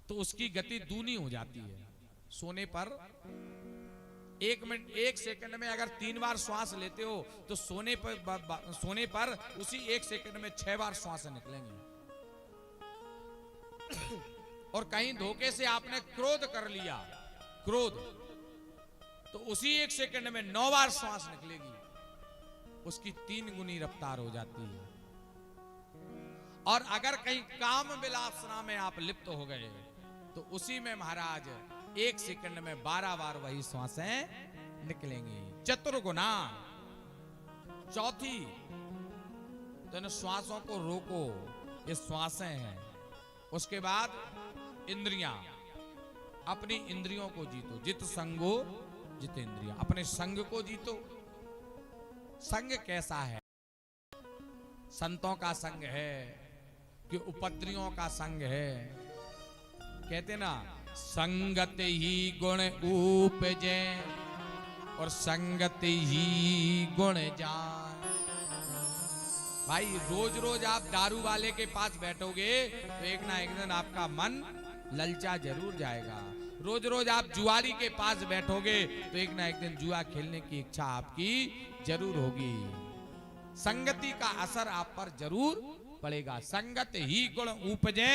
तो उसकी गति दूनी हो जाती है। सोने पर 1 मिनट 1 सेकंड में अगर 3 बार श्वास लेते हो तो सोने पर उसी 1 सेकंड में 6 बार श्वास निकलेंगे। और कहीं धोखे से आपने क्रोध कर लिया, क्रोध, तो उसी 1 सेकंड में 9 बार श्वास निकलेगी। उसकी 3 गुनी रफ्तार हो जाती है। और अगर कहीं काम विलासना में आप लिप्त हो गए तो उसी में महाराज 1 सेकंड में 12 बार वही श्वासें निकलेंगी। चतुर्गुणा। चौथी, तो इन श्वासों को रोको, ये श्वासें हैं। उसके बाद इंद्रियां, अपनी इंद्रियों को जीतो। जित संगो जित इंद्रिया, अपने संग को जीतो। संग कैसा है? संतों का संग है कि उपद्रियों का संग है? कहते ना, संगत ही गुण उपजे और संगत ही गुण जाए। भाई रोज रोज आप दारू वाले के पास बैठोगे तो एक ना एक दिन आपका मन ललचा जरूर जाएगा। रोज रोज आप जुआरी के पास बैठोगे तो एक ना एक दिन जुआ खेलने की इच्छा आपकी जरूर होगी। संगति का असर आप पर जरूर पड़ेगा। संगत ही गुण उपजे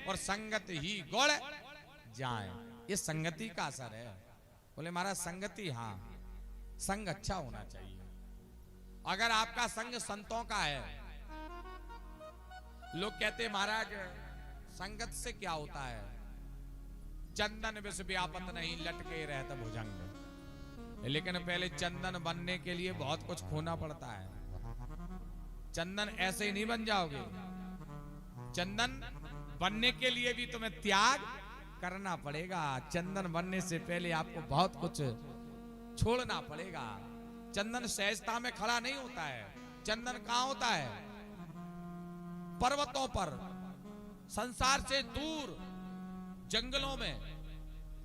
और संगत ही गुण जाए, ये संगति का असर है। बोले महाराज संगति, हाँ, संग अच्छा होना चाहिए। अगर आपका संग संतों का है, लोग कहते महाराज संगत से क्या होता है? चंदन विष व्यापत नहीं, लटके रहता भुजंग। लेकिन पहले चंदन बनने के लिए बहुत कुछ खोना पड़ता है। चंदन ऐसे ही नहीं बन जाओगे। चंदन बनने के लिए भी तुम्हें त्याग करना पड़ेगा। चंदन बनने से पहले आपको बहुत कुछ छोड़ना पड़ेगा। चंदन सहजता में खड़ा नहीं होता है। चंदन कहां होता है? पर्वतों पर, संसार से दूर, जंगलों में।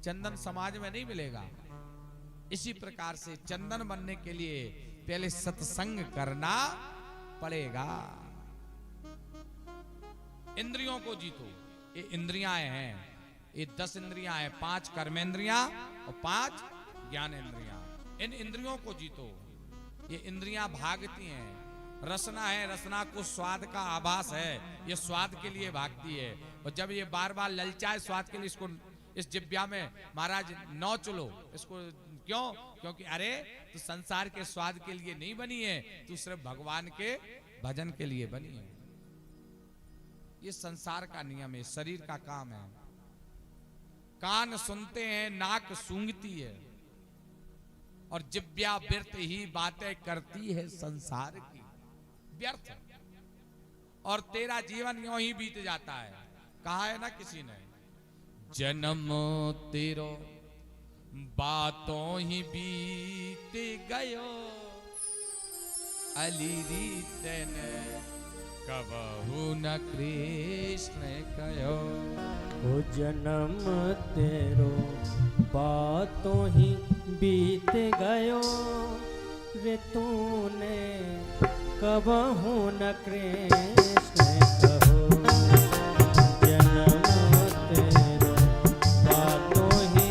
चंदन समाज में नहीं मिलेगा। इसी प्रकार से चंदन बनने के लिए पहले सत्संग करना पड़ेगा। इंद्रियों को जीतो। ये इंद्रियां हैं, ये 10 इंद्रियां हैं, 5 कर्मेंद्रियां और 5 ज्ञानेंद्रियां। इन इंद्रियों को जीतो। ये इंद्रियां भागती हैं। रसना है, रसना को स्वाद का आभास है, ये स्वाद के लिए भागती है। और जब ये बार बार ललचाए स्वाद के लिए, इसको इस जिब्या में महाराज नोच लो इसको। क्यों? क्योंकि अरे तू संसार के स्वाद के लिए नहीं बनी है, तू सिर्फ भगवान के भजन के लिए बनी है। ये संसार का नियम है, शरीर का काम है। कान सुनते हैं, नाक सूंघती है और जिब्या व्यर्थ ही बातें करती है संसार की। व्यर्थ। और तेरा जीवन यूं ही बीत जाता है। कहा है ना किसी ने, जन्म तेरो बातों ही बीत गयो, अलीरी तेने कबहू न कृष्ण कयो। ओ जन्म तेरो बातों ही बीत गयो, रे तूने कबहू न कृष्ण कहो। जन्म तेरो बातों ही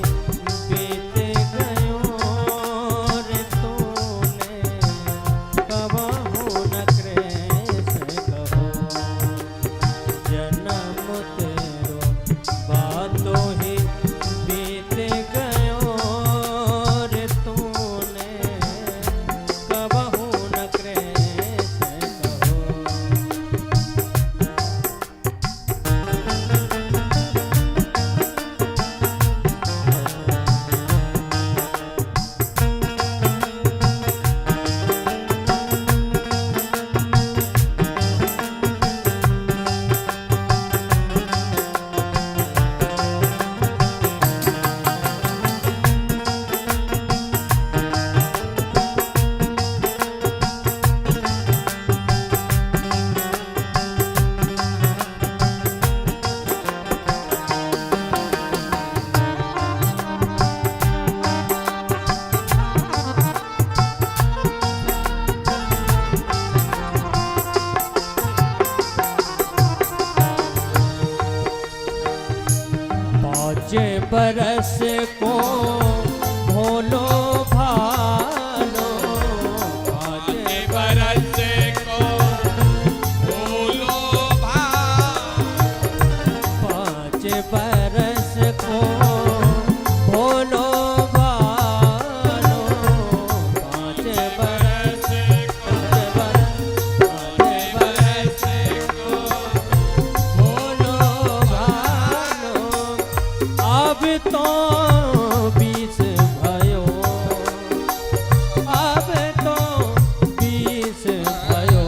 बीत गयो, रे तूने कबहू न कृष्ण कहो। जन्म तेरो बातों ही बीत गयो, रे तूने कबहू न कृष्ण कहो। बरस को भोलो भालो, 5 बरस को भोलो भालो, 5 बरस को भोलो भालो, 5 बरस को भोलो भालो। अब तो 20 भयो, अब तो 20 भयो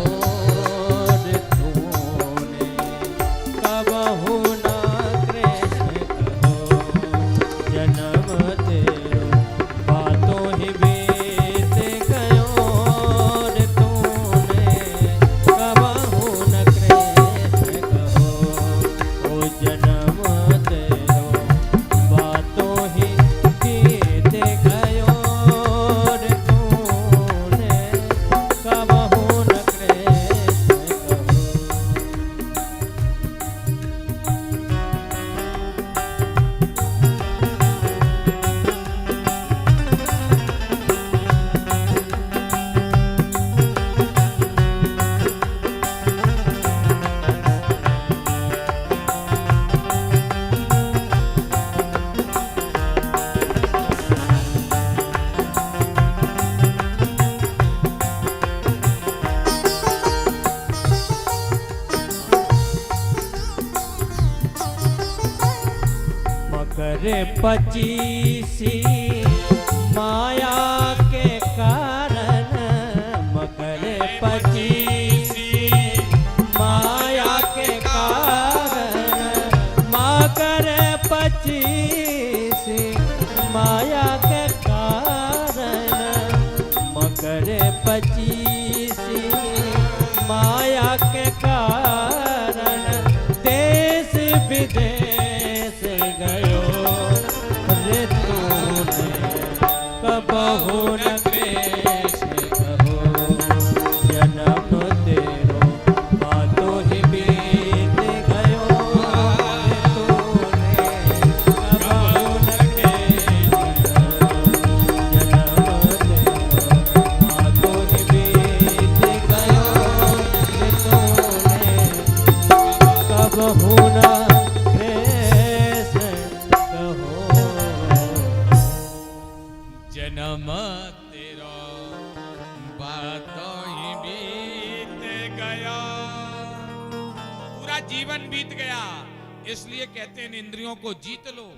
रे तूने कबहु न कृष्ण कहो, जन्म तेरो बातों ही बीत गयो रे तूने कबहु न कृष्ण कहो, ओ जन्म तेरो बातों ही बीत गयो रे तूने कबहु न कृष्ण कहो। मकर 25 माया के कारण, मकर 25 माया के कारण, मकर 25 माया के कारण, मकर 25 माया के कारण, देश विदेश गयो रे तूने कबहु न कृष्ण कहो, जन्म तेरो बातों ही बीत गयो रे तूने कबहु न कृष्ण कहो, जन्म तेरो बातों ही बीत गयो रे तूने कबहु न कृष्ण कहो। जन्म तेरो बातों ही बीत गया, पूरा जीवन बीत गया। इसलिए कहते हैं इन इंद्रियों को जीत लो।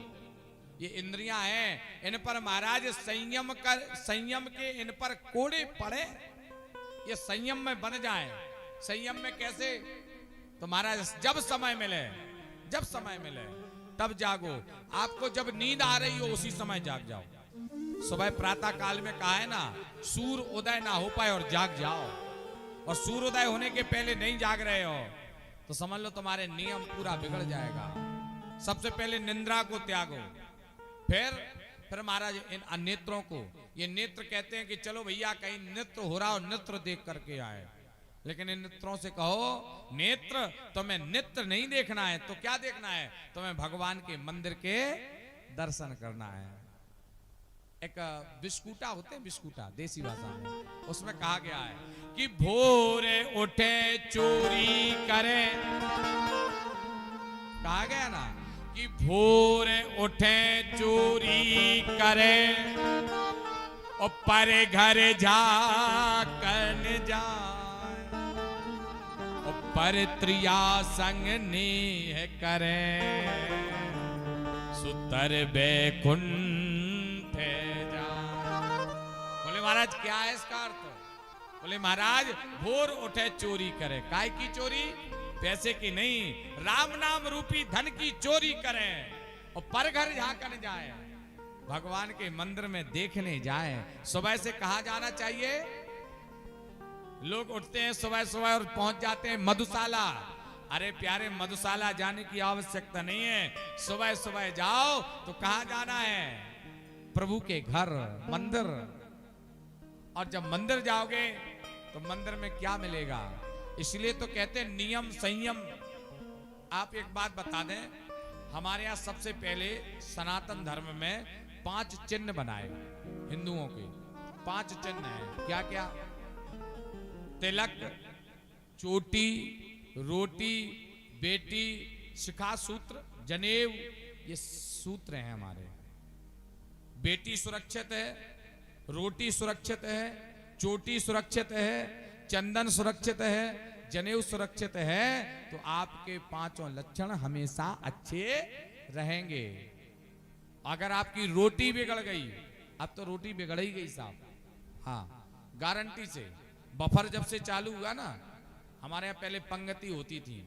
ये इंद्रियां हैं, इन पर महाराज संयम के इन पर कोड़े पड़े, ये संयम में बन जाए। संयम में कैसे? तो महाराज जब समय मिले तब जागो। आपको जब नींद आ रही हो उसी समय जाग जाओ। सुबह प्रातः काल में कहा है ना, सूर्य उदय ना हो पाए और जाग जाओ, और सूर्य उदय होने के पहले नहीं जाग रहे हो तो समझ लो तुम्हारे नियम पूरा बिगड़ जाएगा। सबसे पहले निंद्रा को त्यागो, फिर महाराज इन नेत्रों को, ये नेत्र कहते हैं कि चलो भैया कहीं नृत्य हो रहा हो, नृत्य देख करके आए। लेकिन इन नेत्रों से कहो, नेत्र तुम्हें नृत्य नहीं देखना है तो क्या देखना है? तुम्हें भगवान के मंदिर के दर्शन करना है। एक बिस्कुटा होते हैं, बिस्कुटा देसी भाषा में, उसमें कहा गया है कि भोरे उठे चोरी करे, कहा गया ना कि भोरे उठे चोरी करे, और पर घर जाकर जाए, और पर त्रिया संग नेह करे, सुतर बैकुंठ जाए। बोले महाराज क्या है इसका अर्थ? बोले महाराज भोर उठे चोरी करे, काय की चोरी? पैसे की नहीं, राम नाम रूपी धन की चोरी करे, और पर घर झांकने जाए, भगवान के मंदिर में देखने जाए। सुबह से कहा जाना चाहिए? लोग उठते हैं सुबह सुबह और पहुंच जाते हैं मधुशाला। अरे प्यारे, मधुशाला जाने की आवश्यकता नहीं है। सुबह सुबह जाओ तो कहां जाना है? प्रभु के घर, मंदिर। और जब मंदिर जाओगे तो मंदिर में क्या मिलेगा? इसलिए तो कहते हैं नियम संयम। आप एक बात बता दें, हमारे यहाँ सबसे पहले सनातन धर्म में 5 चिन्ह बनाए हिंदुओं के। 5 चिन्ह हैं। क्या क्या? तिलक, चोटी, रोटी, बेटी, शिखा सूत्र, जनेऊ, ये सूत्र हैं हमारे। बेटी सुरक्षित है, रोटी सुरक्षित है, चोटी सुरक्षित है, चंदन सुरक्षित है, जनेऊ सुरक्षित है, तो आपके 5 लक्षण हमेशा अच्छे रहेंगे। अगर आपकी रोटी बिगड़ गई, अब तो रोटी बिगड़ ही गई साहब, हाँ गारंटी से। बफर जब से चालू हुआ ना, हमारे यहाँ पहले पंगति होती थी।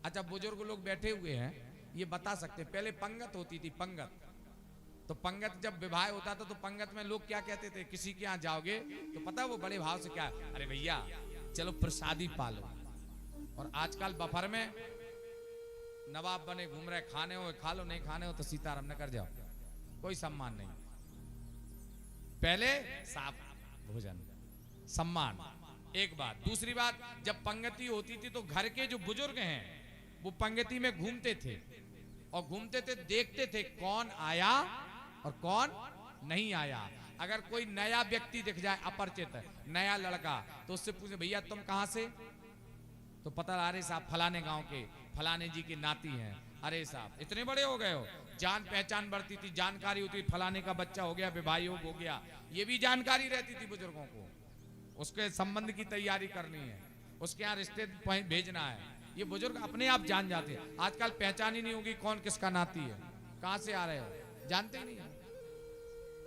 अच्छा, बुजुर्ग लोग बैठे हुए हैं, ये बता सकते, पहले पंगत होती थी, पंगत। तो पंगत जब विवाह होता था तो पंगत में लोग क्या कहते थे, किसी के यहाँ जाओगे तो पता है वो बड़े भाव से क्या, अरे भैया चलो प्रसादी पालो। और आजकल बफर में नवाब बने घूम रहे, खाने हो खा लो, नहीं खाने हो तो सीताराम न कर जाओ, कोई सम्मान नहीं। पहले साफ भोजन, सम्मान, एक बात। दूसरी बात, जब पंगति होती थी तो घर के जो बुजुर्ग हैं वो पंगति में घूमते थे, और घूमते थे, देखते थे कौन आया और कौन नहीं आया। अगर कोई नया व्यक्ति दिख जाए, अपरिचित नया लड़का, तो उससे पूछे भैया तुम कहां से, तो पता, अरे साहब फलाने गांव के फलाने जी की नाती हैं। अरे साहब इतने बड़े हो गए हो। जान पहचान बढ़ती थी, जानकारी होती, फलाने का बच्चा हो गया, विवाह योग हो गया, ये भी जानकारी रहती थी बुजुर्गों को। उसके संबंध की तैयारी करनी है, उसके यहाँ रिश्ते भेजना है, ये बुजुर्ग अपने आप जान जाते हैं। आजकल पहचान ही नहीं होगी कौन किसका नाती है, कहां से आ रहे हो, जानते ही नहीं है।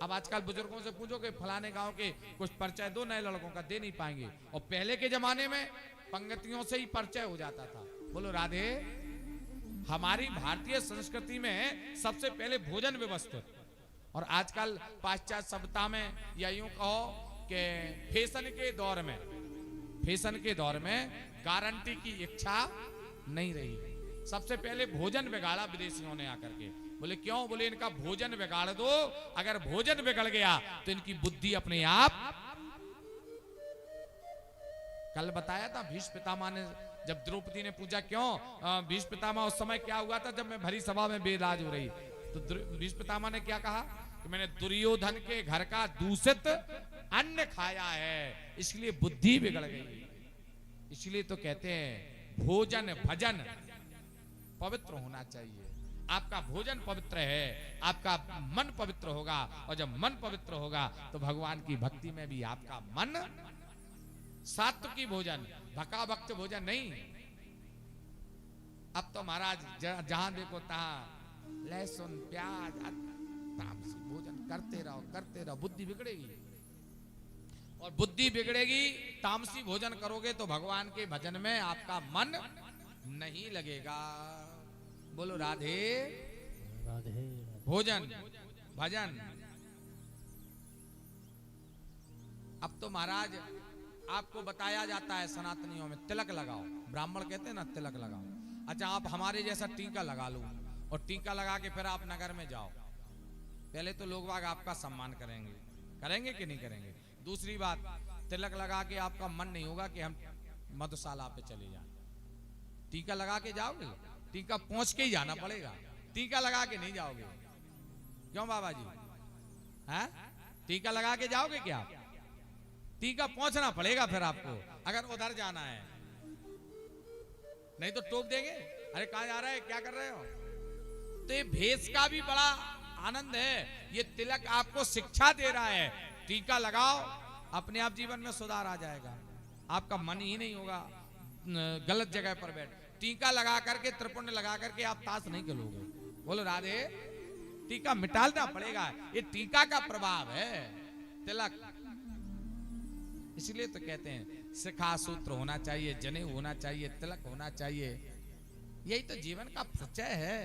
अब आजकल बुजुर्गों से पूछो कि फलाने गांव के कुछ परिचय दो नए लड़कों का, दे नहीं पाएंगे। और पहले के जमाने में पंगतियों से ही परिचय हो जाता था। बोलो राधे। हमारी भारतीय संस्कृति में सबसे पहले भोजन व्यवस्थित, और आजकल पाश्चात्य सभ्यता में, या यूं कहो कि फैशन के दौर में, फैशन के दौर में गारंटी की इच्छा नहीं रही। सबसे पहले भोजन बिगाड़ा विदेशियों ने आकर के। बोले क्यों? बोले इनका भोजन बिगाड़ दो, अगर भोजन बिगड़ गया तो इनकी बुद्धि अपने आप। कल बताया था भीष्म पितामह ने, जब द्रौपदी ने पूछा क्यों भीष्म पितामह, उस समय क्या हुआ था जब मैं भरी सभा में बेराज हो रही, तो भीष्म पितामह ने क्या कहा कि मैंने दुर्योधन के घर का दूषित अन्न खाया है, इसलिए बुद्धि बिगड़ गई। इसलिए तो कहते हैं भोजन भजन पवित्र होना चाहिए। आपका भोजन पवित्र है, आपका मन पवित्र होगा, और जब मन पवित्र होगा तो भगवान की भक्ति में भी आपका मन, सात्विक भोजन, भका भक्त भोजन नहीं। अब तो महाराज जहां देखो तहां लहसुन प्याज तामसी भोजन करते रहो, बुद्धि बिगड़ेगी। और बुद्धि बिगड़ेगी, तामसी भोजन करोगे तो भगवान के भजन में आपका मन नहीं लगेगा। बोलो राधे राधे। भोजन भजन। अब तो महाराज आपको बताया जाता है सनातनियों में, तिलक लगाओ, ब्राह्मण कहते हैं ना तिलक लगाओ। अच्छा, आप हमारे जैसा टीका लगा लो, और टीका लगा के फिर आप नगर में जाओ, पहले तो लोग बाग आपका सम्मान करेंगे, करेंगे कि नहीं करेंगे? दूसरी बात, तिलक लगा के आपका मन नहीं होगा कि हम मधुशाला पे चले जाएं। टीका लगा के जाओगे, टीका पहुंच के ही जाना पड़ेगा, टीका लगा के नहीं जाओगे। क्यों बाबा जी? हैं? टीका लगा के जाओगे क्या? टीका पहुंचना पड़ेगा फिर आपको, अगर उधर जाना है, नहीं तो टोक देंगे, अरे कहां जा रहे हैं, क्या कर रहे हो। तो ये भेष का भी बड़ा आनंद है, ये तिलक आपको शिक्षा दे रहा है। टीका लगाओ, अपने आप जीवन में सुधार आ जाएगा, आपका मन ही नहीं होगा गलत जगह पर बैठ। टीका लगा करके, त्रिपुंड लगा करके आप ताश नहीं खेलोगे। बोलो राधे। टीका मिटाना पड़ेगा, ये टीका का प्रभाव है, तिलक। इसलिए तो कहते हैं शिखा सूत्र होना चाहिए, जनेऊ होना चाहिए, तिलक होना चाहिए। यही तो जीवन का परिचय है।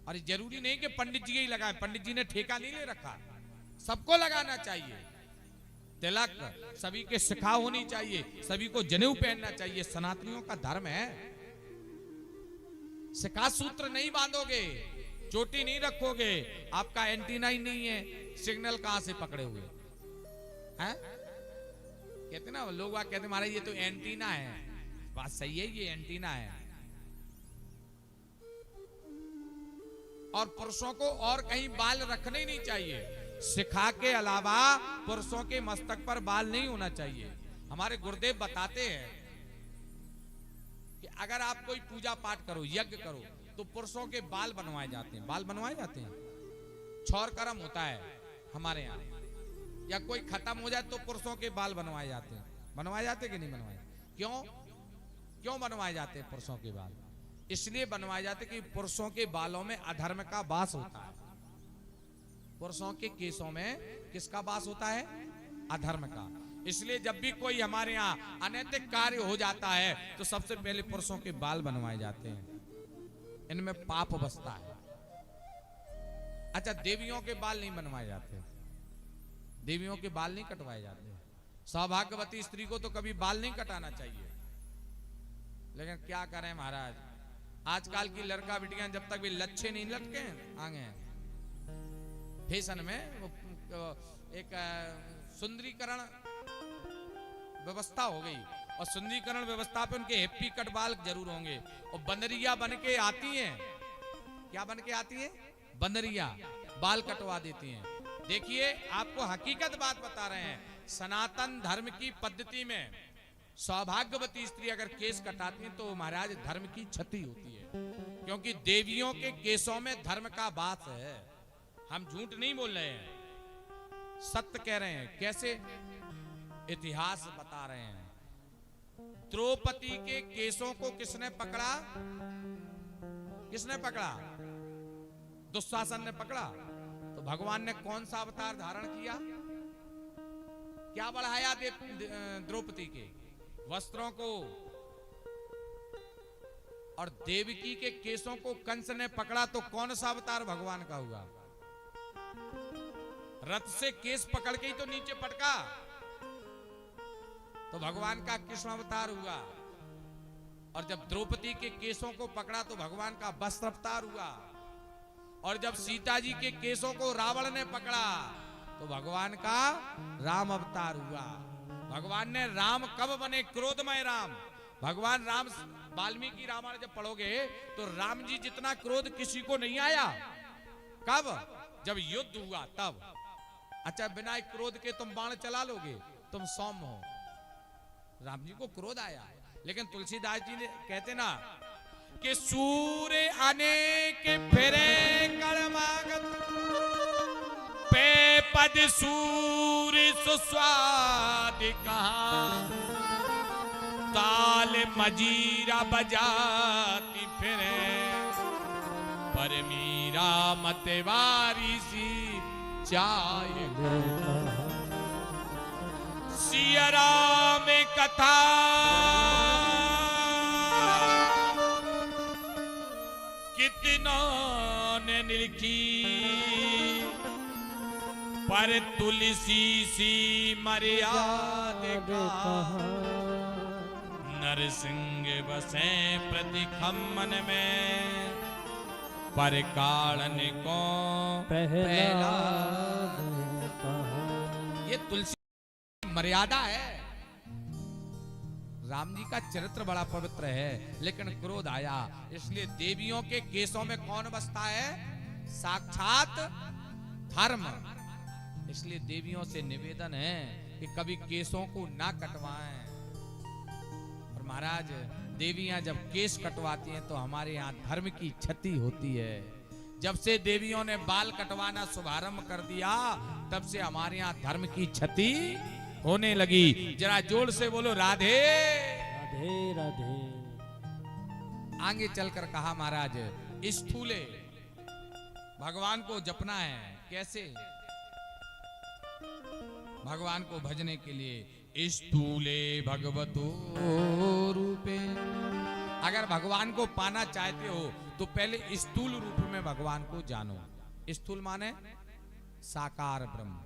और जरूरी नहीं कि पंडित जी ही लगाए, पंडित जी ने ठेका नहीं ले रखा, सबको लगाना चाहिए। तिलक सभी के शिखा होनी चाहिए, सभी को जनेऊ पहनना चाहिए, सनातनियों का धर्म है। शिखा सूत्र नहीं बांधोगे, चोटी नहीं रखोगे, आपका एंटीना ही नहीं है, सिग्नल कहां से पकड़े हुए हैं? कहते ना लोग कहते महाराज ये तो एंटीना है। बात सही है, ये एंटीना है। और पुरुषों को और कहीं बाल रखने ही नहीं चाहिए। शिखा के अलावा पुरुषों के मस्तक पर बाल नहीं होना चाहिए। हमारे गुरुदेव बताते हैं कि अगर आप कोई पूजा पाठ करो, यज्ञ करो, तो पुरुषों के बाल बनवाए जाते हैं। बाल बनवाए जाते हैं, छौर कर्म होता है हमारे यहाँ, या कोई खत्म हो जाए तो पुरुषों के बाल बनवाए जाते हैं। बनवाए जाते कि नहीं बनवाए? क्यों क्यों बनवाए जाते हैं पुरुषों के बाल? इसलिए बनवाए जाते कि पुरुषों के बालों में अधर्म का वास होता है। पुरुषों के केसों में किसका वास होता है? अधर्म का। इसलिए जब भी कोई हमारे यहाँ अनैतिक कार्य हो जाता है तो सबसे पहले पुरुषों के बाल बनवाए जाते हैं। इनमें पाप बसता है। अच्छा, देवियों के बाल नहीं बनवाए जाते, देवियों के बाल नहीं कटवाए जाते। सौभाग्यवती स्त्री को तो कभी बाल नहीं कटाना चाहिए, लेकिन क्या करें महाराज, आजकल की लड़का बिटियां जब तक भी लच्छे नहीं लटके आगे फैशन में वो एक सुंदरीकरण व्यवस्था हो गई, और सुंदरीकरण व्यवस्था पे उनके हैप्पी कट बाल जरूर होंगे। और बंदरिया बन के आती हैं, क्या बन के आती हैं? बंदरिया, बाल कटवा देती हैं। देखिए, आपको हकीकत बात बता रहे हैं, सनातन धर्म की पद्धति में सौभाग्यवती स्त्री अगर केस कटाती है तो महाराज धर्म की क्षति होती है, क्योंकि देवियों के केसों में धर्म का वास है। हम झूठ नहीं बोल रहे हैं, सत्य कह रहे हैं। कैसे? इतिहास बता रहे हैं। द्रौपदी के केसों को किसने पकड़ा? किसने पकड़ा? दुशासन ने पकड़ा। तो भगवान ने कौन सा अवतार धारण किया? क्या बढ़ाया द्रौपदी के वस्त्रों को? और देवकी के केसों को कंस ने पकड़ा तो कौन सा अवतार भगवान का हुआ? रथ से केस पकड़ के ही तो नीचे पटका, तो भगवान का कृष्ण अवतार हुआ। और जब द्रौपदी के केसों को पकड़ा तो भगवान का वस्त्र अवतार हुआ। और जब सीता जी के केसों को रावण ने पकड़ा तो भगवान का राम अवतार हुआ। भगवान ने राम कब बने? क्रोधमय राम। भगवान राम, वाल्मीकि रामायण जब पढ़ोगे तो राम जी जितना क्रोध किसी को नहीं आया। कब? जब युद्ध हुआ तब। अच्छा, बिना क्रोध के तुम बाण चला लोगे? तुम सौम्य हो। राम जी को क्रोध आया, लेकिन तुलसीदास जी ने कहते ना कि सूर्य अनेक फिरे कर्मागत, पे पद सूर्य सुस्वाद कहां, ताल मजीरा बजाती फिरे, पर मीरा मतवारी सी चाय। सिया राम कथा कितनों ने लिखी, पर तुलसी सी मर्यादा नरसिंह बसे प्रतिखम्मन में, पर कालन को पहला। ये तुलसी मर्यादा है। राम जी का चरित्र बड़ा पवित्र है, लेकिन क्रोध आया, इसलिए देवियों के केसों में कौन बसता है? साक्षात धर्म। इसलिए देवियों से निवेदन है कि कभी केसों को ना कटवाएं। और महाराज, देवियां जब केस कटवाती हैं तो हमारे यहाँ धर्म की क्षति होती है। जब से देवियों ने बाल कटवाना शुभारंभ कर दिया, तब से हमारे यहाँ धर्म की क्षति होने लगी। जरा जोर से बोलो राधे राधे राधे। आगे चलकर कहा महाराज, स्थूले भगवान को जपना है। कैसे? भगवान को भजने के लिए स्थूले भगवतो रूपे। अगर भगवान को पाना चाहते हो तो पहले स्थूल रूप में भगवान को जानो। स्थूल माने साकार ब्रह्म।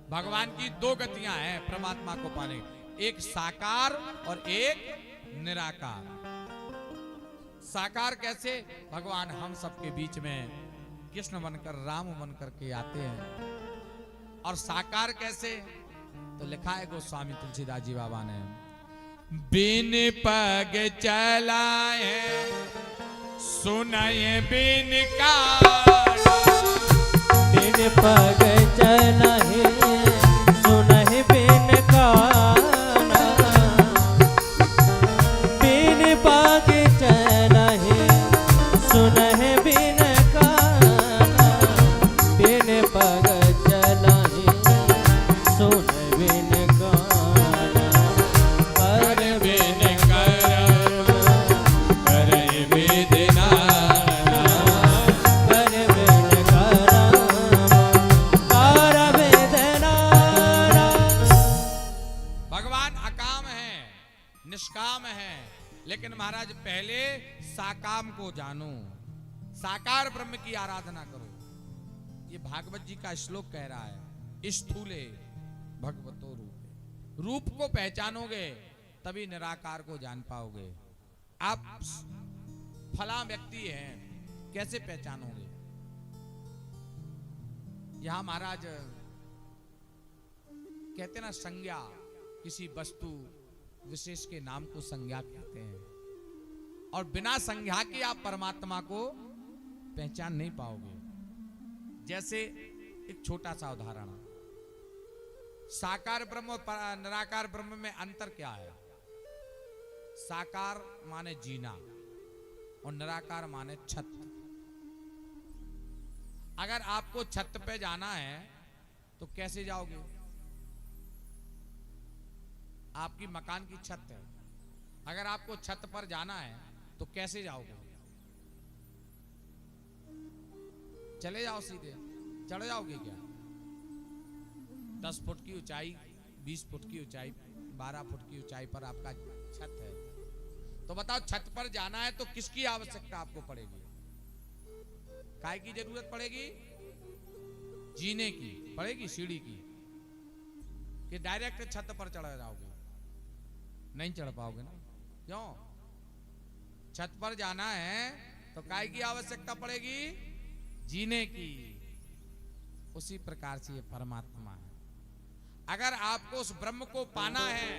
भगवान की दो गतियां हैं परमात्मा को पाने, एक साकार और एक निराकार। साकार कैसे? भगवान हम सबके बीच में कृष्ण बनकर, राम बनकर के आते हैं। और साकार कैसे? तो लिखा है गोस्वामी तुलसीदास जी बाबा ने, बिन पग चलाए सुनाए बिन का बिन पग चलहि सुनहि बिन काना बिन पग चलहि सुनहि बिन काना बिन पग चलहि सुन बिन काना कर बिन करम करे बिन नाना कर बिन करम कर बिन नाना। भगवान अकाम है, निष्काम है, लेकिन महाराज पहले साकाम को जानो, साकार ब्रह्म की आराधना करो। ये भागवत जी का श्लोक कह रहा है, स्थूले भगवतो रूपे। रूप को पहचानोगे तभी निराकार को जान पाओगे। आप फला व्यक्ति हैं, कैसे पहचानोगे? यहां महाराज कहते ना, संज्ञा, किसी वस्तु विशेष के नाम को संज्ञा कहते हैं। और बिना संज्ञा के आप परमात्मा को पहचान नहीं पाओगे। जैसे एक छोटा सा उदाहरण, साकार ब्रह्म और निराकार ब्रह्म में अंतर क्या है? साकार माने जीना और निराकार माने छत। अगर आपको छत पे जाना है तो कैसे जाओगे? आपकी मकान की छत है, अगर आपको छत पर जाना है तो कैसे जाओगे? चले जाओ सीधे, चढ़ जाओगे क्या? 10 फुट की ऊंचाई, 20 फुट की ऊंचाई, 12 फुट की ऊंचाई पर आपका छत है, तो बताओ छत पर जाना है तो किसकी आवश्यकता आपको पड़ेगी? काय की जरूरत पड़ेगी? जीने की पड़ेगी, सीढ़ी की। कि डायरेक्ट छत पर चढ़ जाओगे? नहीं चढ़ पाओगे ना। क्यों? छत पर जाना है तो काय की आवश्यकता पड़ेगी? जीने की। उसी प्रकार से ये परमात्मा है। अगर आपको उस ब्रह्म को पाना है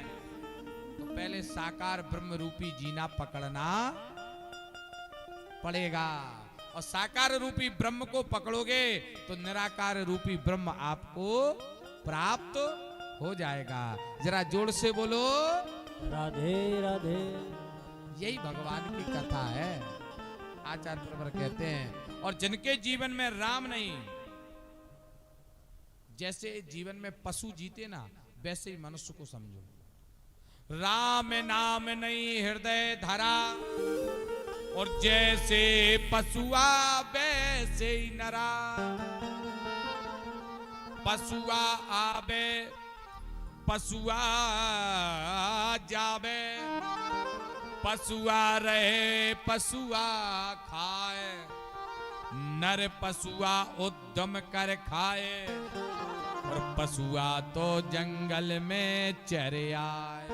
तो पहले साकार ब्रह्म रूपी जीना पकड़ना पड़ेगा। और साकार रूपी ब्रह्म को पकड़ोगे तो निराकार रूपी ब्रह्म आपको प्राप्त हो जाएगा। जरा जोर से बोलो राधे राधे। यही भगवान की कथा है। आचार्य प्रवर कहते हैं, और जिनके जीवन में राम नहीं, जैसे जीवन में पशु जीते ना, वैसे ही मनुष्य को समझो। राम नाम नहीं हृदय धरा, और जैसे पशुआ वैसे ही नरा। पशुआ आवे पशुआ जावे, पशुआ रहे पशुआ खाए। नर पशुआ उद्यम कर खाए, और पशुआ तो जंगल में चरे आए।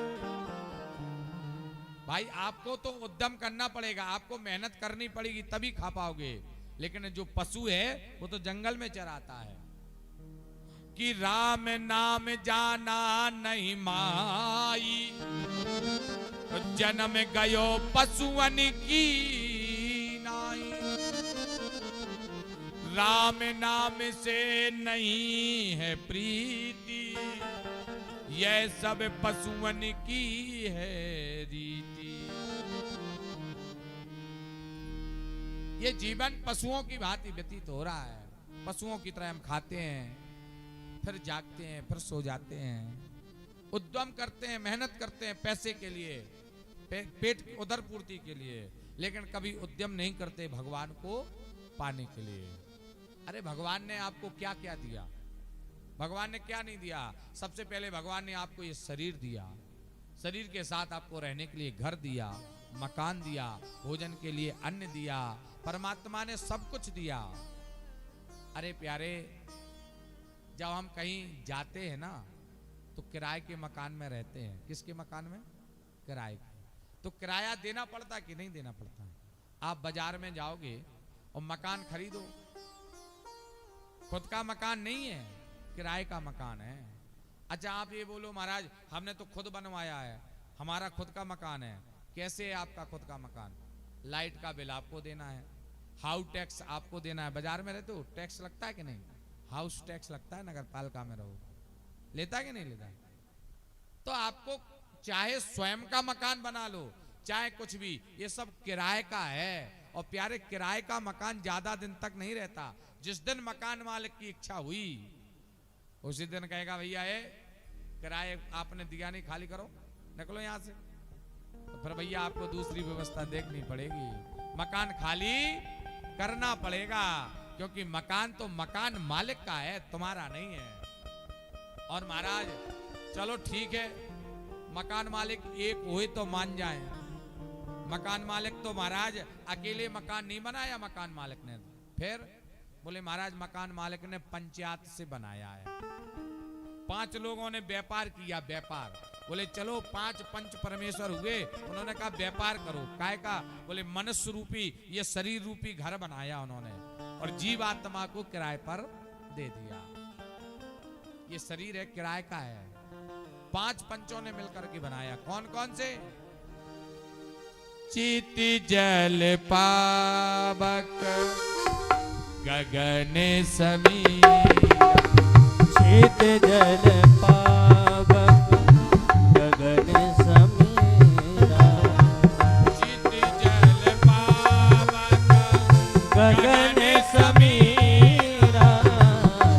भाई आपको तो उद्यम करना पड़ेगा, आपको मेहनत करनी पड़ेगी तभी खा पाओगे। लेकिन जो पशु है वो तो जंगल में चराता है। कि राम नाम जाना नहीं माई, जन्म गयो पशुअन की नाई। राम नाम से नहीं है प्रीति, यह सब पशुअन की है रीति। ये जीवन पशुओं की भांति व्यतीत हो रहा है। पशुओं की तरह हम खाते हैं, फिर जागते हैं, फिर सो जाते हैं, उद्यम करते हैं, मेहनत करते हैं पैसे के लिए, पेट उदर पूर्ति के लिए, लेकिन कभी उद्यम नहीं करते भगवान को पाने के लिए। अरे भगवान ने आपको क्या क्या दिया? भगवान ने क्या नहीं दिया? सबसे पहले भगवान ने आपको ये शरीर दिया, शरीर के साथ आपको रहने के लिए घर दिया, मकान दिया, भोजन के लिए अन्न दिया। परमात्मा ने सब कुछ दिया। अरे प्यारे, जब हम कहीं जाते हैं ना तो किराए के मकान में रहते हैं। किसके मकान में? किराए के। तो किराया देना पड़ता कि नहीं देना पड़ता? आप बाजार में जाओगे और मकान खरीदो, खुद का मकान नहीं है, किराए का मकान है। अच्छा आप ये बोलो महाराज हमने तो खुद बनवाया है, हमारा खुद का मकान है। कैसे है आपका खुद का मकान? लाइट का बिल आपको देना है, हाउस टैक्स आपको देना है। बाजार में रहते हो टैक्स लगता है कि नहीं? हाउस टैक्स लगता है, नगर पालिका में रहो, लेता है कि नहीं लेता? तो आपको चाहे स्वयं का मकान बना लो, चाहे कुछ भी, ये सब किराए का है। और प्यारे, किराए का मकान ज्यादा दिन तक नहीं रहता। जिस दिन मकान मालिक की इच्छा हुई उसी दिन कहेगा भैया ये किराए आपने दिया नहीं, खाली करो, निकलो यहां से। तो फिर भैया आपको दूसरी व्यवस्था देखनी पड़ेगी, मकान खाली करना पड़ेगा, क्योंकि मकान तो मकान मालिक का है, तुम्हारा नहीं है। और महाराज चलो ठीक है, मकान मालिक एक हुए तो मान जाए। मकान मालिक तो महाराज अकेले मकान नहीं बनाया मकान मालिक ने, फिर बोले महाराज मकान मालिक ने पंचायत से बनाया है। 5 लोगों ने व्यापार किया, व्यापार। बोले चलो 5 पंच परमेश्वर हुए, उन्होंने कहा व्यापार करो, काय का? बोले मनुष्य रूपी, ये शरीर रूपी घर बनाया उन्होंने, और जीवात्मा को किराए पर दे दिया। ये शरीर है किराए का है, 5 पंचों ने मिलकर के बनाया। कौन कौन से? चिति जल पावक गगन समीर, चित जल पावक गगन समीरा, चित जल पावक गगन समीरा,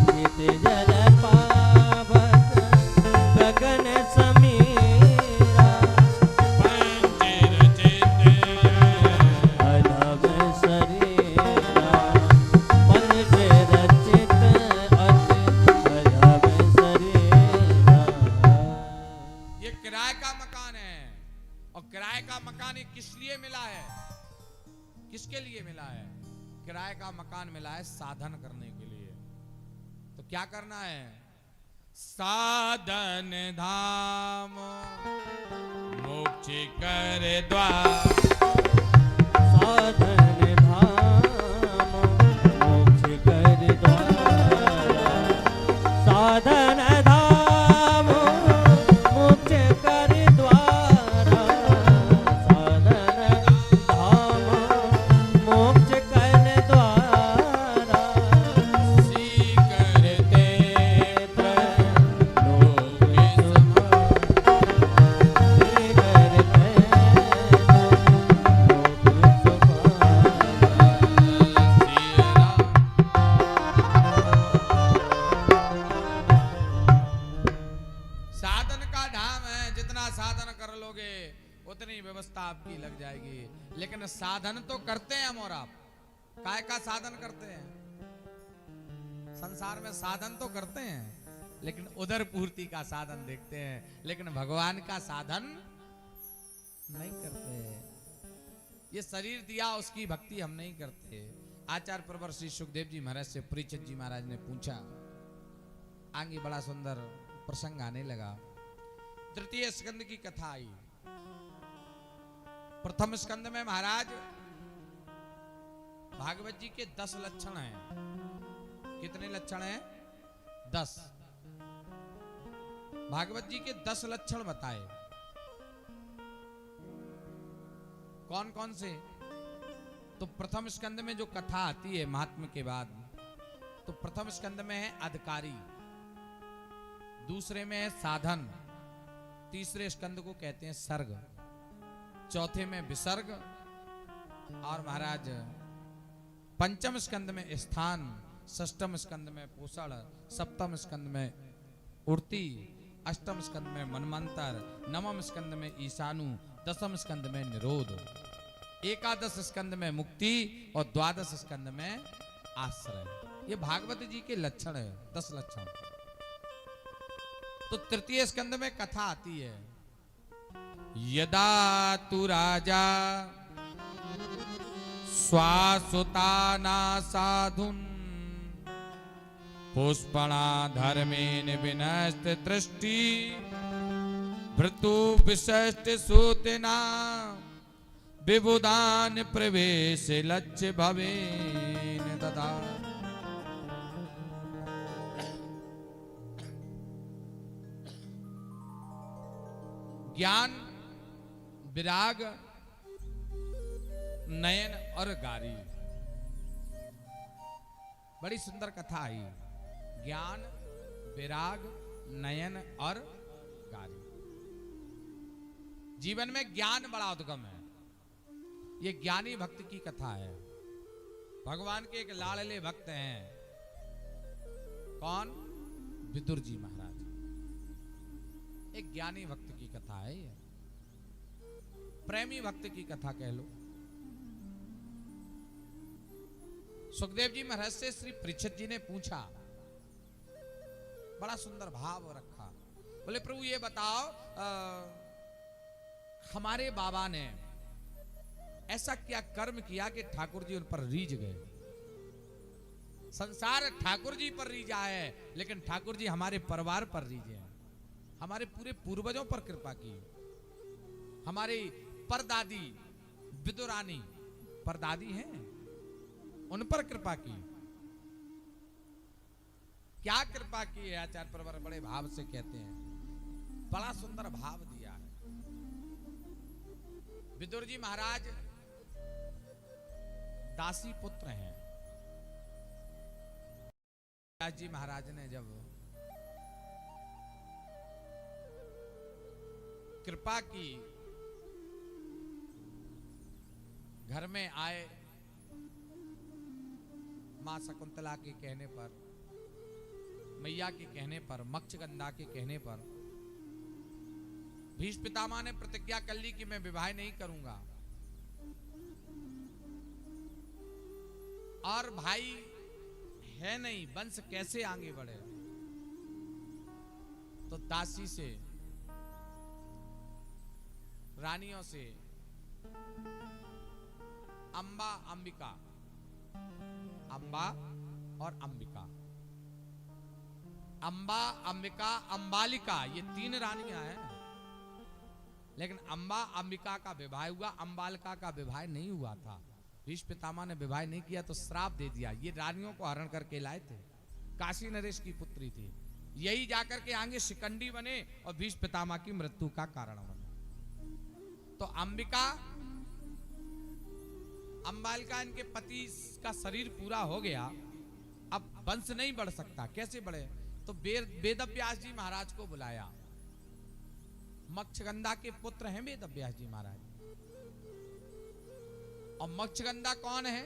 चित जल पावक गगन समीरा, पंचर चित अधम शरीरा, पंचर चित अधम शरीरा। ये किराए का मकान है। और किराए का मकान ये किस लिए मिला है? किसके लिए मिला है? किराए का मकान मिला है साधन करने के लिए। तो क्या करना है? साधन धाम मोक्ष कर द्वार, साधन धाम मोक्ष कर द्वारा, साधन धाम मोक्ष कर द्वारा, साधन धाम मोक्ष कर द्वारा, सीकर क्षेत्र लोक साधन का धाम है। जितना साधन कर लोगे उतनी व्यवस्था आपकी लग जाएगी। लेकिन साधन तो करते हैं हम और आप, काय का साधन करते हैं? संसार में साधन तो करते हैं, लेकिन उदर पूर्ति का साधन देखते हैं, लेकिन भगवान का साधन नहीं करते। ये शरीर दिया, उसकी भक्ति हम नहीं करते। आचार्य प्रवर श्री सुखदेव जी महाराज से परीक्षित जी महाराज ने पूछा, आगे बड़ा सुंदर प्रसंग आने लगा। तृतीय स्कंद की कथा आई। प्रथम स्कंद में महाराज भागवत जी के 10 लक्षण हैं। कितने लक्षण हैं? 10। भागवत जी के 10 लक्षण बताए। कौन कौन से? तो प्रथम स्कंद में जो कथा आती है महात्म के बाद, तो प्रथम स्कंद में है अधिकारी, दूसरे में है साधन, तीसरे स्कंद को कहते हैं सर्ग, चौथे में विसर्ग, और महाराज पंचम स्कंद में स्थान, षष्ठम स्कंद में पोषण, सप्तम स्कंद में उड़ती, अष्टम स्कंद में मनमंत्र, नवम स्कंद में ईशानु, दसम स्कंद में निरोध, एकादश स्कंद में मुक्ति और द्वादश स्कंद में आश्रय। ये भागवत जी के लक्षण है, 10 लक्षण। तो तृतीय स्कंद में कथा आती है। यदा तु राजा स्वासुताना साधुन पुष्पणा धर्मेन विनष्ट दृष्टि भृतु विशिष्ट सूतना विबुदान प्रवेश लक्ष्य भवेन तथा। ज्ञान, विराग, नयन और गारी। बड़ी सुंदर कथा आई। ज्ञान, विराग, नयन और गारी। जीवन में ज्ञान बड़ा उद्गम है। ये ज्ञानी भक्त की कथा है। भगवान के एक लाडले भक्त हैं। कौन? विदुर जी महाराज। एक ज्ञानी भक्त की कथा है ये। प्रेमी भक्त की कथा कह लो। सुखदेव जी महाराज से श्री परीक्षित जी ने पूछा, बड़ा सुंदर भाव रखा। बोले प्रभु ये बताओ, हमारे बाबा ने ऐसा क्या कर्म किया कि ठाकुर जी उन पर रीझ गए। संसार ठाकुर जी पर रीझा है, लेकिन ठाकुर जी हमारे परिवार पर रीझे हैं। हमारे पूरे पूर्वजों पर कृपा की। हमारी परदादी विदुरानी परदादी हैं, उन पर कृपा की। क्या कृपा की है? आचार्य प्रवर बड़े भाव से कहते हैं। बड़ा सुंदर भाव दिया है। विदुर जी महाराज दासी पुत्र हैं। व्यास जी महाराज ने जब कृपा की, घर में आए, मां शकुंतला के कहने पर, मैया के कहने पर, मक्षगंधा के कहने पर भीष्म पितामह ने प्रतिज्ञा कर ली कि मैं विवाह नहीं करूंगा। और भाई है नहीं, वंश कैसे आगे बढ़े? तो दासी से, रानियों से, अंबा अंबिका, अंबा और अंबिका, अंबा अंबिका अंबालिका, ये 3 रानियां हैं। लेकिन अंबा अंबिका का विवाह हुआ, अंबालिका का विवाह नहीं हुआ था। भीष्म पितामह ने विवाह नहीं किया तो श्राप दे दिया। ये रानियों को हरण करके लाए थे। काशी नरेश की पुत्री थी। यही जाकर के आगे शिकंडी बने और भीष्म पितामह की मृत्यु का कारण बने। तो अंबिका, अंबालिका, इनके पति का शरीर पूरा हो गया। अब वंश नहीं बढ़ सकता, कैसे बढ़े? तो वेदव्यास जी महाराज को बुलाया। मक्षगंधा के पुत्र हैं वेदव्यास जी महाराज। और मक्षगंधा कौन है?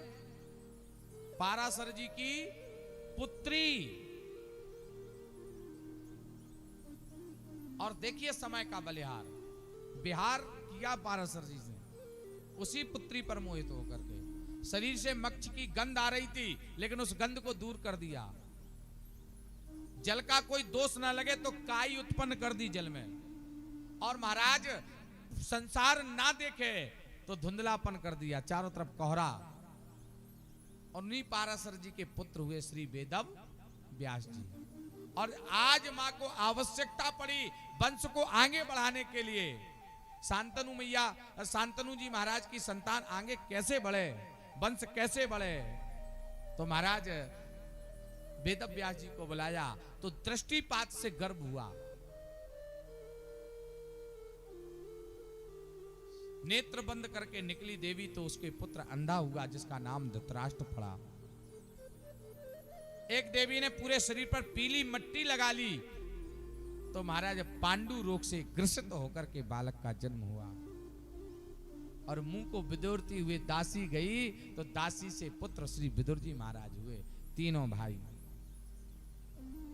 पाराशर जी की पुत्री। और देखिए समय का बलिहार, बिहार किया पाराशर जी से, उसी पुत्री पर मोहित होकर के। शरीर से मक्ष की गंध आ रही थी, लेकिन उस गंध को दूर कर दिया। जल का कोई दोष ना लगे तो काई उत्पन्न कर दी जल में। और महाराज संसार ना देखे तो धुंधलापन कर दिया, चारों तरफ कोहरा। और उन्हीं पाराशर जी के पुत्र हुए श्री वेदव व्यास जी। और आज मां को आवश्यकता पड़ी वंश को आगे बढ़ाने के लिए। शांतनु मैया, शांतनु जी महाराज की संतान आगे कैसे बढ़े, वंश कैसे बढ़े? तो महाराज वेद व्यास जी को बुलाया तो दृष्टिपात से गर्भ हुआ। नेत्र बंद करके निकली देवी तो उसके पुत्र अंधा हुआ, जिसका नाम धृतराष्ट्र पड़ा। एक देवी ने पूरे शरीर पर पीली मट्टी लगा ली तो महाराज पांडु रोग से ग्रसित होकर के बालक का जन्म हुआ। और मुंह को बिदोरती हुए दासी गई तो दासी से पुत्र श्री विदुर जी महाराज हुए, तीनों भाई।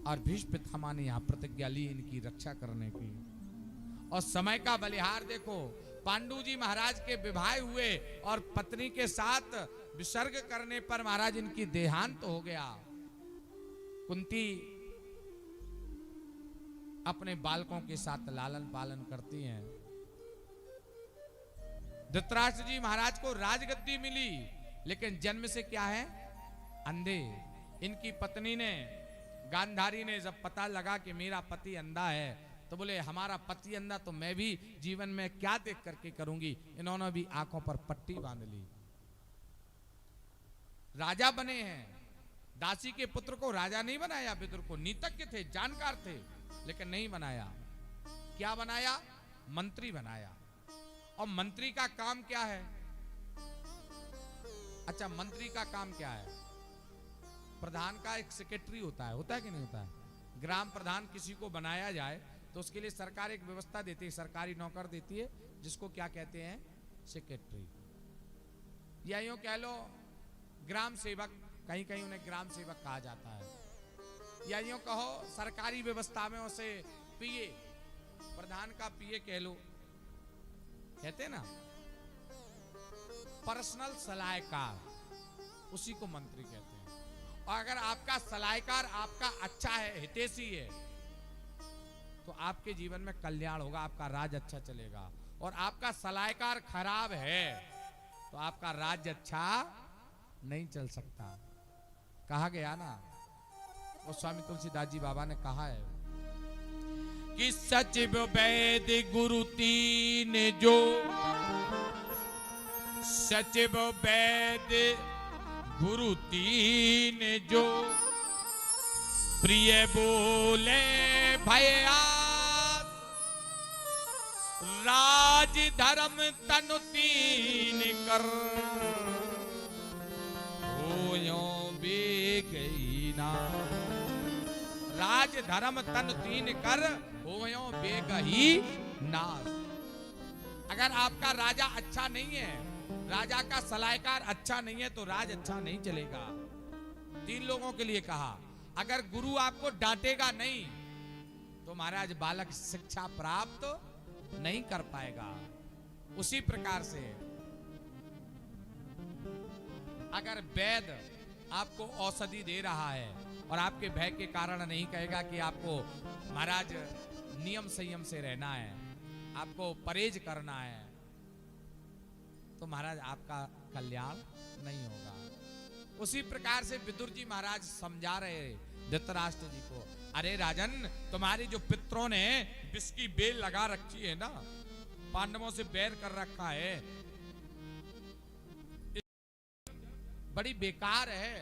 और भीष्म पितामह ने यहां प्रतिज्ञा ली इनकी रक्षा करने की। और समय का बलिहार देखो, पांडु जी महाराज के विवाह हुए और पत्नी के साथ विसर्ग करने पर महाराज इनकी देहांत हो गया। कुंती अपने बालकों के साथ लालन पालन करती हैं। धृतराष्ट्र जी महाराज को राजगद्दी मिली, लेकिन जन्म से क्या है? अंधे। इनकी पत्नी ने, गांधारी ने जब पता लगा कि मेरा पति अंधा है तो बोले हमारा पति अंधा तो मैं भी जीवन में क्या देख करके करूंगी। इन्होंने भी आंखों पर पट्टी बांध ली। राजा बने हैं, दासी के पुत्र को राजा नहीं बनाया। विदुर को नीतज्ञ थे, जानकार थे, लेकिन नहीं बनाया। क्या बनाया? मंत्री बनाया। और मंत्री का काम क्या है? अच्छा, मंत्री का काम क्या है? प्रधान का एक सेक्रेटरी होता है कि नहीं होता है? ग्राम प्रधान किसी को बनाया जाए तो उसके लिए सरकार एक व्यवस्था देती है, सरकारी नौकर देती है, जिसको क्या कहते हैं? सेक्रेटरी। या यूं कह लो ग्राम सेवक, कहीं कहीं उन्हें ग्राम सेवक कहा जाता है। या यूं कहो सरकारी व्यवस्था में उसे पीए, प्रधान का पीए कह लो, कहते हैं ना, पर्सनल सलाहकार, उसी को मंत्री कहते हैं। और अगर आपका सलाहकार आपका अच्छा है, हितैषी है, तो आपके जीवन में कल्याण होगा, आपका राज अच्छा चलेगा। और आपका सलाहकार खराब है तो आपका राज्य अच्छा नहीं चल सकता। कहा गया ना, और स्वामी तुलसीदास जी बाबा ने कहा है कि सचिव वैद्य गुरु तीन जो, सचिव वैद्य गुरु तीन जो, प्रिय बोले भैया राज धर्म तनु तीन कर, हो बेगई ना। राज धर्म तन तीन कर, हो बेगही नाश। अगर आपका राजा अच्छा नहीं है, राजा का सलाहकार अच्छा नहीं है, तो राज अच्छा नहीं चलेगा। 3 लोगों के लिए कहा, अगर गुरु आपको डांटेगा नहीं तो महाराज बालक शिक्षा प्राप्त नहीं कर पाएगा। उसी प्रकार से अगर वैद्य आपको औषधि दे रहा है और आपके भय के कारण नहीं कहेगा कि आपको महाराज नियम संयम से रहना है, आपको परहेज करना है, तो महाराज आपका कल्याण नहीं होगा। उसी प्रकार से विदुर जी महाराज समझा रहे धृतराष्ट्र जी को, अरे राजन, तुम्हारे जो पितरों ने विष की बेल लगा रखी है ना, पांडवों से बैर कर रखा है, बड़ी बेकार है।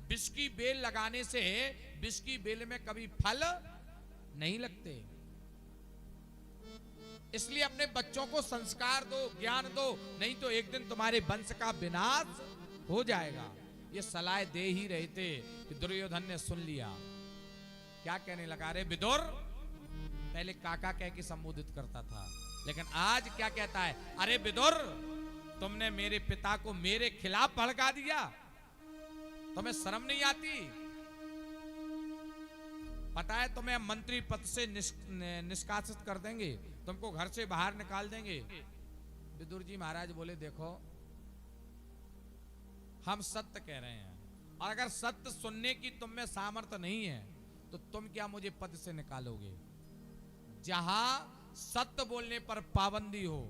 विष की बेल लगाने से विष की बेल में कभी फल नहीं लगते। इसलिए अपने बच्चों को संस्कार दो, ज्ञान दो, नहीं तो एक दिन तुम्हारे वंश का विनाश हो जाएगा। ये सलाह दे ही रहे थे कि दुर्योधन ने सुन लिया। क्या कहने लगा? रे विदुर, पहले काका कह के संबोधित करता था, लेकिन आज क्या कहता है? अरे विदुर, तुमने मेरे पिता को मेरे खिलाफ भड़का दिया, तुम्हें शर्म नहीं आती? पता है तुम्हें मंत्री पद से निष्कासित कर देंगे, तुमको घर से बाहर निकाल देंगे। विदुर जी महाराज बोले, देखो हम सत्य कह रहे हैं, और अगर सत्य सुनने की तुम में सामर्थ्य नहीं है तो तुम क्या मुझे पद से निकालोगे? जहां सत्य बोलने पर पाबंदी हो,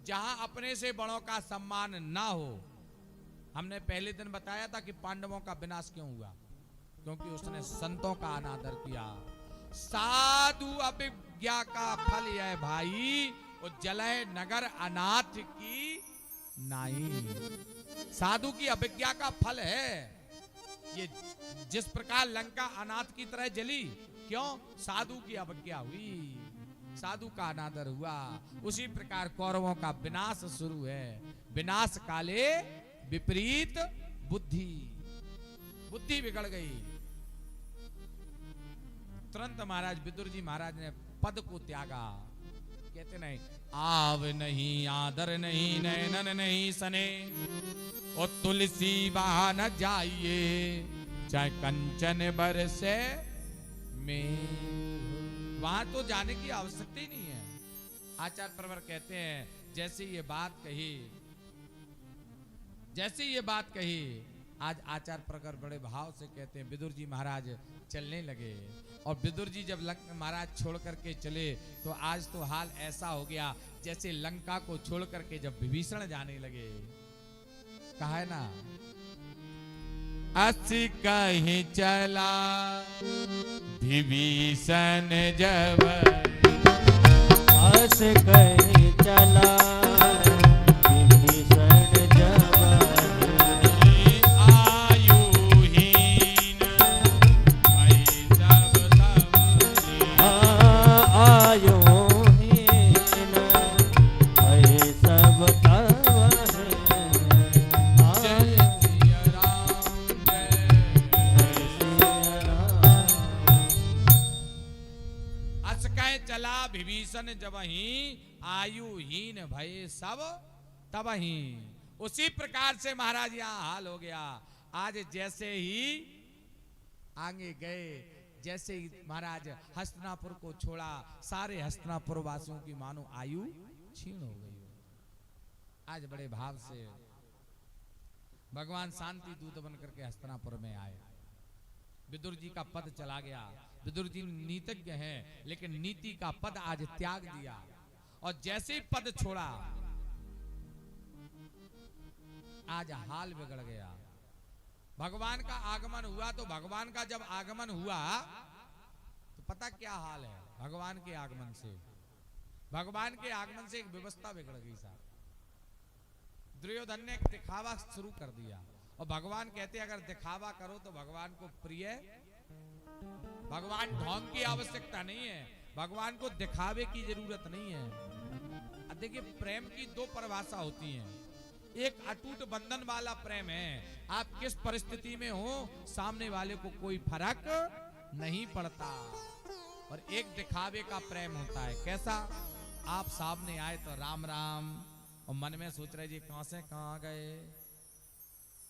जहां अपने से बड़ों का सम्मान ना हो। हमने पहले दिन बताया था कि पांडवों का विनाश क्यों हुआ, क्योंकि उसने संतों का अनादर किया। साधु अभिज्ञा का फल यह भाई, वो जलय नगर अनाथ की नाई। साधु की अभिज्ञा का फल है ये। जिस प्रकार लंका अनाथ की तरह जली, क्यों? साधु की अवज्ञा हुई, साधु का अनादर हुआ। उसी प्रकार कौरवों का विनाश शुरू है। विनाश काले विपरीत बुद्धि, बुद्धि बिगड़ गई। तुरंत महाराज विदुर जी महाराज ने पद को त्यागा। कहते नहीं, आव नहीं आदर नहीं नैनन नहीं सने, और तुलसी बहा न जाइए चाहे कंचन बरसे में। वहां तो जाने की आवश्यकता ही नहीं है। आचार्य प्रवर कहते हैं, जैसे ये बात कही, जैसे ये बात कही, आज आचार्य प्रवर बड़े भाव से कहते हैं, विदुर जी महाराज चलने लगे। और विदुर जी जब महाराज छोड़ करके चले तो आज तो हाल ऐसा हो गया जैसे लंका को छोड़ करके जब विभीषण जाने लगे। कहा है ना, असी कहीं चला विभीषण जब, अस कहीं चला विभीषण जब, आयुहीन भई सब आयुहीन भई सब तव है। विभीषण जब ही आयुहीन भय सब तब ही। उसी प्रकार से महाराज यहां हाल हो गया। आज जैसे ही आगे गए, जैसे ही महाराज हस्तिनापुर को छोड़ा, सारे हस्तिनापुर वासियों की मानो आयु क्षीण हो गई। आज बड़े भाव से भगवान शांति दूत बन करके हस्तिनापुर में आए। विदुर जी का पद चला गया। विदुर जी नीतिज्ञ हैं, लेकिन नीति का पद आज त्याग दिया। और जैसे ही पद छोड़ा, आज हाल बिगड़ गया। भगवान का आगमन हुआ, तो भगवान का जब आगमन हुआ तो पता क्या हाल है। भगवान के आगमन से एक व्यवस्था बिगड़ गई साहब। दुर्योधन ने एक दिखावा शुरू कर दिया, और भगवान कहते अगर दिखावा करो तो भगवान को प्रिय, भगवान ढोंग की आवश्यकता नहीं है, भगवान को दिखावे की जरूरत नहीं है। अब देखिए, प्रेम की दो परिभाषा होती हैं। एक अटूट बंधन वाला प्रेम है, आप किस परिस्थिति में हो सामने वाले को कोई फर्क नहीं पड़ता। और एक दिखावे का प्रेम होता है। कैसा? आप सामने आए तो राम राम, और मन में सोच रहे जी कहां से कहां गए।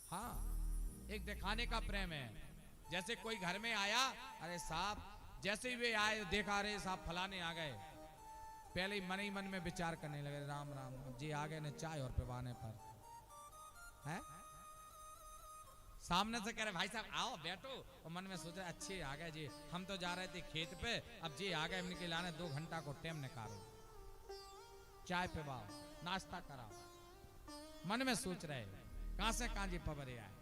हाँ, एक दिखाने का प्रेम है। जैसे कोई घर में आया, अरे साहब, जैसे ही वे आए देखा रहे साहब फलाने आ गए, पहले ही मन में विचार करने लगे राम राम जी आ गए न चाय और पिवाने पर है। सामने से कह रहे भाई साहब आओ बैठो, और मन में सोच रहे अच्छे आ गए जी, हम तो जा रहे थे खेत पे, अब जी आ गए, इनके लाने 2 घंटा को टाइम निकालो, चाय पिवाओ, नाश्ता कराओ। मन में सोच रहे कहां से कहां जी पवरे आए।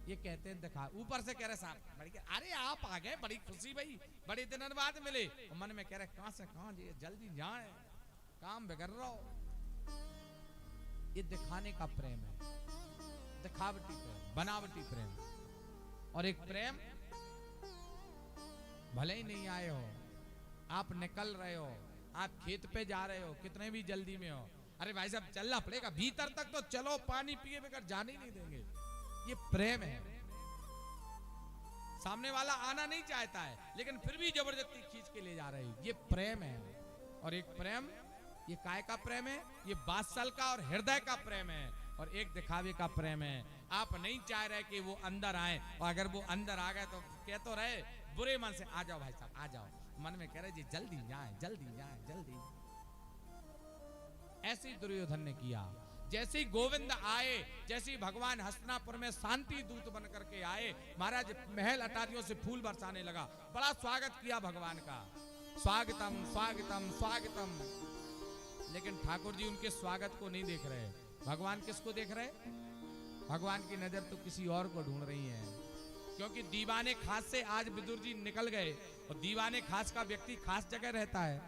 ये कहते हैं दिखा। ऊपर से कह रहे साहब बड़ी, अरे आप आ गए, बड़ी खुशी भाई, बड़े दिनों बाद मिले। और मन में कह रहे कहां से कहां जी, जल्दी जाए, काम बिगड़ रहा हो। ये दिखाने का प्रेम है, दिखावटी प्रेम, बनावटी प्रेम। और एक प्रेम भले ही नहीं आए हो, आप निकल रहे हो, आप खेत पे जा रहे हो, कितने भी जल्दी में हो, अरे भाई साहब चलना पड़ेगा, भीतर तक तो चलो, पानी पिए बगैर जाने ही नहीं देंगे। ये प्रेम है। सामने वाला आना नहीं चाहता है, लेकिन फिर भी जबरदस्ती खींच के ले जा रहे हैं, ये प्रेम है। और एक प्रेम, ये काय का प्रेम है, ये वात्सल का और हृदय का प्रेम है। और एक दिखावे का प्रेम है। आप नहीं चाह रहे कि वो अंदर आए, और अगर वो अंदर आ गए तो कह तो रहे बुरे मन से, आ जाओ भाई साहब आ जाओ, मन में कह रहे जी जल्दी जाए, जल्दी जाए, जल्दी। ऐसे ही दुर्योधन ने किया। जैसे ही गोविंद आए, जैसे ही भगवान हस्तिनापुर में शांति दूत बन करके आए, महाराज महल अटारियों से फूल बरसाने लगा। बड़ा स्वागत किया भगवान का, स्वागतम स्वागतम स्वागतम। लेकिन ठाकुर जी उनके स्वागत को नहीं देख रहे। भगवान किसको देख रहे? भगवान की नजर तो किसी और को ढूंढ रही है। क्योंकि दीवाने खास से आज विदुर जी निकल गए, और दीवाने खास का व्यक्ति खास जगह रहता है।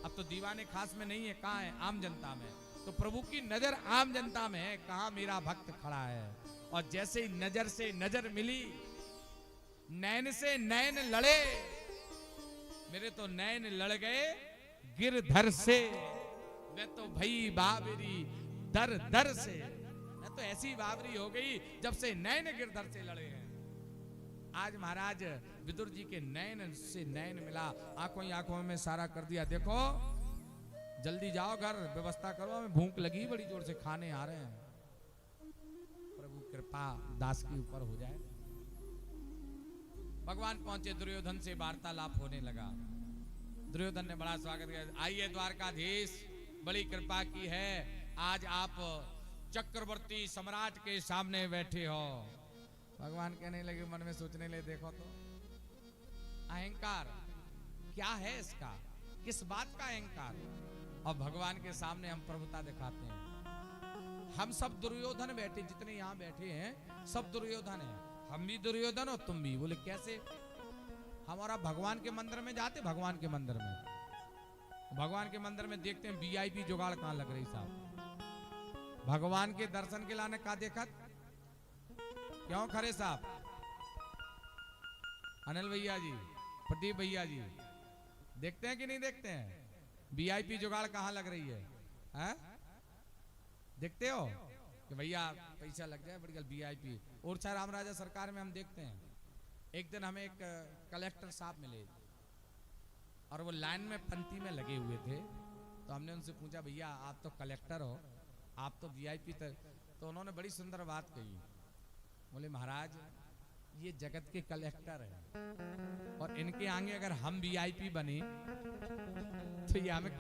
अब तो दीवाने खास में नहीं है, कहाँ है? आम जनता में। तो प्रभु की नजर आम जनता में है, कहाँ मेरा भक्त खड़ा है। और जैसे ही नजर से नजर मिली, नैन से नैन लड़े, मेरे तो नैन लड़ गए गिरधर से, मैं तो भई बाबरी दर दर से, मैं तो ऐसी बाबरी हो गई जब से नैन गिरधर से लड़े हैं। आज महाराज विदुर जी के नैन से नैन मिला, आंखों ही आंखों में सारा कर दिया, देखो जल्दी जाओ घर, व्यवस्था करो, हमें भूख लगी बड़ी जोर से, खाने आ रहे हैं। प्रभु कृपा दास के ऊपर हो जाए। भगवान पहुंचे, दुर्योधन से वार्तालाप होने लगा। दुर्योधन ने बड़ा स्वागत किया, आइए द्वारकाधीश, बड़ी कृपा की है, आज आप चक्रवर्ती सम्राट के सामने बैठे हो। भगवान कहने लगे, मन में सोचने लगे, देखो तो अहंकार क्या है इसका, किस बात का अहंकार। और भगवान के सामने हम प्रभुता दिखाते हैं। हम सब दुर्योधन बैठे, जितने यहाँ बैठे हैं सब दुर्योधन हैं, हम भी दुर्योधन और तुम भी। बोले कैसे? हमारा भगवान के मंदिर में जाते, भगवान के मंदिर में, भगवान के मंदिर में देखते हैं वीआईपी जुगाड़ कहां लग रही साहब। भगवान के दर्शन के लाने का देखत क्यों खरे साहब? अनिल भैया जी, प्रदीप भैया जी, देखते हैं कि नहीं देखते हैं? वीआईपी जुगाड़ कहां लग रही है? देखते हो कि भैया पैसा लग जाए बढ़िया वीआईपी। ओरछा रामराजा सरकार में हम देखते हैं, एक दिन हमें एक कलेक्टर साहब मिले, और वो लाइन में पंक्ति में लगे हुए थे। तो हमने उनसे पूछा, भैया आप तो कलेक्टर हो, आप तो वीआईपी तो उन्होंने बड़ी सुंदर बात कही। बोले महाराज ये जगत के कलेक्टर हैं और इनके आगे अगर हम वीआईपी बने तो ये हमें